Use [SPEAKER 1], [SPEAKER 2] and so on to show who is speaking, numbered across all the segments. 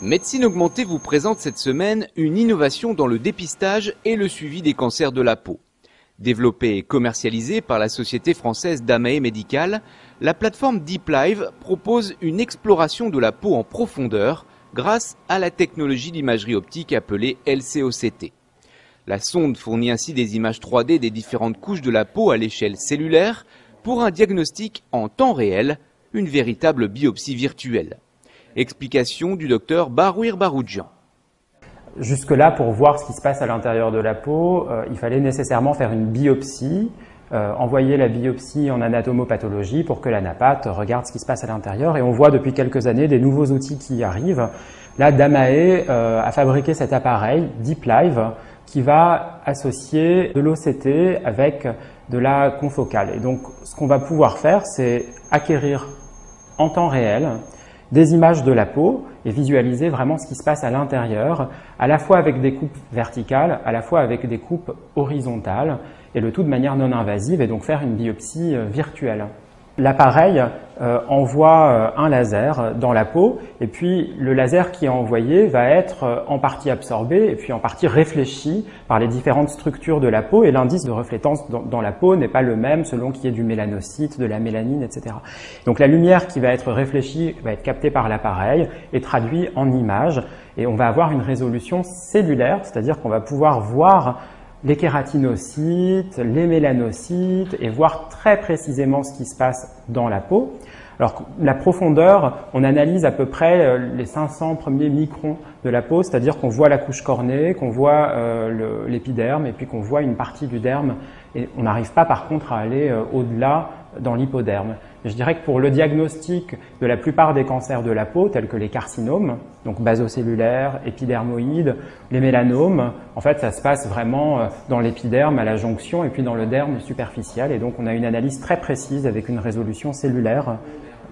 [SPEAKER 1] Médecine Augmentée vous présente cette semaine une innovation dans le dépistage et le suivi des cancers de la peau. Développée et commercialisée par la société française Damae Medical, la plateforme DeepLive propose une exploration de la peau en profondeur grâce à la technologie d'imagerie optique appelée LCOCT. La sonde fournit ainsi des images 3D des différentes couches de la peau à l'échelle cellulaire pour un diagnostic en temps réel, une véritable biopsie virtuelle. Explication du docteur Barouir Baroudjian.
[SPEAKER 2] Jusque-là, pour voir ce qui se passe à l'intérieur de la peau, il fallait nécessairement faire une biopsie, envoyer la biopsie en anatomopathologie pour que l'anapathe regarde ce qui se passe à l'intérieur. Et on voit depuis quelques années des nouveaux outils qui arrivent. Là, Damae a fabriqué cet appareil, DeepLive, qui va associer de l'OCT avec de la confocale. Et donc, ce qu'on va pouvoir faire, c'est acquérir en temps réel des images de la peau et visualiser vraiment ce qui se passe à l'intérieur, à la fois avec des coupes verticales, à la fois avec des coupes horizontales, et le tout de manière non invasive, et donc faire une biopsie virtuelle. L'appareil envoie un laser dans la peau, et puis le laser qui est envoyé va être en partie absorbé et puis en partie réfléchi par les différentes structures de la peau, et l'indice de reflétance dans la peau n'est pas le même selon qu'il y ait du mélanocyte, de la mélanine, etc. Donc la lumière qui va être réfléchie va être captée par l'appareil et traduite en images, et on va avoir une résolution cellulaire, c'est-à-dire qu'on va pouvoir voir les kératinocytes, les mélanocytes, et voir très précisément ce qui se passe dans la peau. Alors la profondeur, on analyse à peu près les 500 premiers microns de la peau, c'est-à-dire qu'on voit la couche cornée, qu'on voit l'épiderme, et puis qu'on voit une partie du derme, et on n'arrive pas par contre à aller au-delà dans l'hypoderme. Je dirais que pour le diagnostic de la plupart des cancers de la peau, tels que les carcinomes, donc basocellulaires, épidermoïdes, les mélanomes, en fait ça se passe vraiment dans l'épiderme à la jonction et puis dans le derme superficiel, et donc on a une analyse très précise avec une résolution cellulaire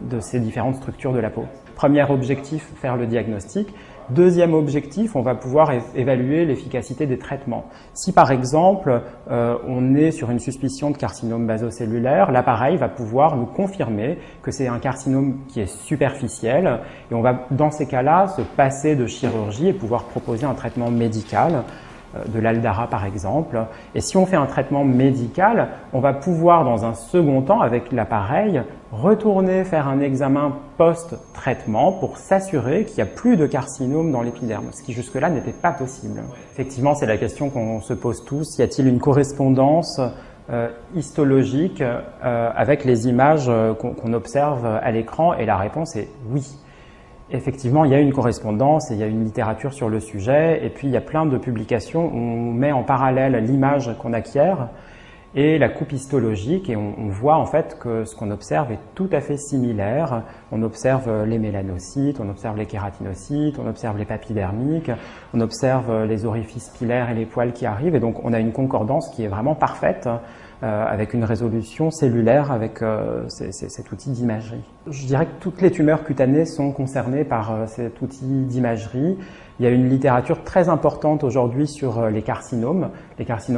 [SPEAKER 2] de ces différentes structures de la peau. Premier objectif, faire le diagnostic. Deuxième objectif, on va pouvoir évaluer l'efficacité des traitements. Si par exemple, on est sur une suspicion de carcinome basocellulaire, l'appareil va pouvoir nous confirmer que c'est un carcinome qui est superficiel, et on va dans ces cas-là se passer de chirurgie et pouvoir proposer un traitement médical, de l'Aldara par exemple. Et si on fait un traitement médical, on va pouvoir dans un second temps avec l'appareil retourner faire un examen post-traitement pour s'assurer qu'il n'y a plus de carcinome dans l'épiderme, ce qui jusque-là n'était pas possible. Effectivement, c'est la question qu'on se pose tous. Y a-t-il une correspondance histologique avec les images qu'on observe à l'écran? Et la réponse est oui. Effectivement, il y a une correspondance et il y a une littérature sur le sujet, et puis il y a plein de publications où on met en parallèle l'image qu'on acquiert et la coupe histologique, et on voit en fait que ce qu'on observe est tout à fait similaire. On observe les mélanocytes, on observe les kératinocytes, on observe les papilles dermiques, on observe les orifices pilaires et les poils qui arrivent, et donc on a une concordance qui est vraiment parfaite avec une résolution cellulaire avec cet outil d'imagerie. Je dirais que toutes les tumeurs cutanées sont concernées par cet outil d'imagerie. Il y a une littérature très importante aujourd'hui sur les carcinomes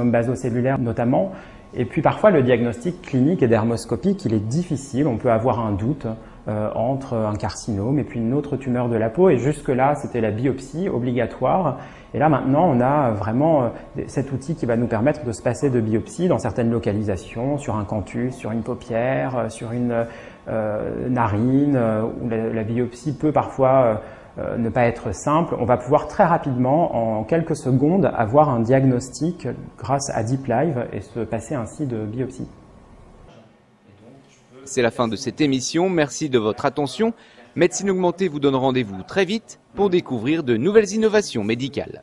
[SPEAKER 2] basocellulaires notamment. Et puis parfois le diagnostic clinique et dermoscopique, il est difficile, on peut avoir un doute entre un carcinome et puis une autre tumeur de la peau, et jusque-là c'était la biopsie obligatoire, et là maintenant on a vraiment cet outil qui va nous permettre de se passer de biopsie dans certaines localisations, sur un canthus, sur une paupière, sur une narine, où la biopsie peut parfois ne pas être simple. On va pouvoir très rapidement, en quelques secondes, avoir un diagnostic grâce à DeepLive et se passer ainsi de biopsie.
[SPEAKER 1] C'est la fin de cette émission. Merci de votre attention. Médecine Augmentée vous donne rendez-vous très vite pour découvrir de nouvelles innovations médicales.